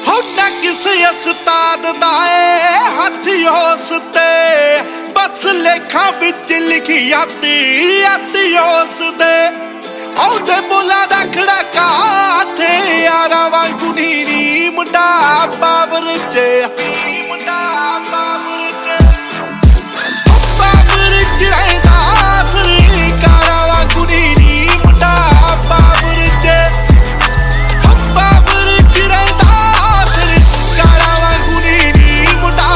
होना किसे उस्ताद दा ए हथ होस ते बस लेखा बिच लिखी आती होस दे औदे बोला दा खड़का थे यारा वांगू नी मुंडा पावर च मुंडा पावर च पावर च रहंदा सरकारा वांगू नी मुंडा पावर च पावर च रहंदा सरकारा वांगू नी मुंडा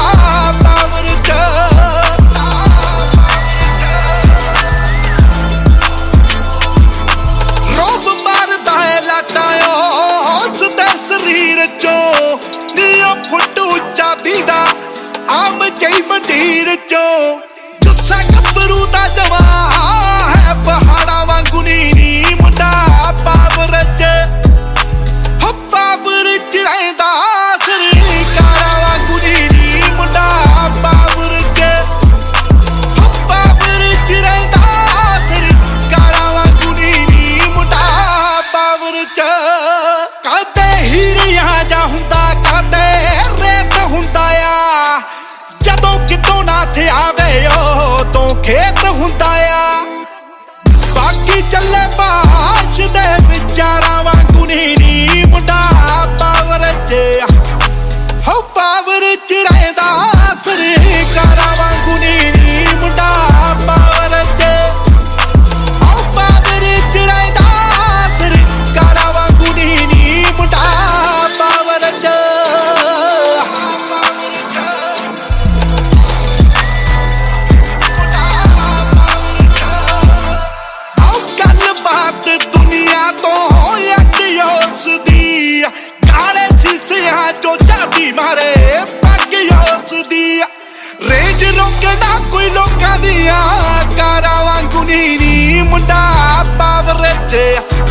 पावर च रोब मारदा है लाटायो उसदे शरीर चों नीओ फुट उच्चा दीदा आम जई मंडीर चों गुस्सा गब्बरू दा जवा है पहाड़ा वांगू नी मुंडा पावर च हो पावर च रहंदा सरकारा वांगू नी मुंडा पावर च हो पावर च रहंदा सरकारा वांगू नी मुंडा पावर च कदे हीरिया जा हुंदा कदे रेत हुंदा आ जदों कितों ना थे आवे तो खेत हुंदा आ बाकी चले बाश दे विचारा वांगू नी मुंडा पावर च हो पावर च रहंदा सरकारा वांगू नी मुंडा पावर च हो पावर च रहंदा सरकारा वांगू नी मुंडा पावर च बात दुनिया तो यस दी काले शीशिया जो चाबी मारे पग यस दी रेंज रोके ना कोई लोका दिया कारा वांगू नी मुंडा पावर च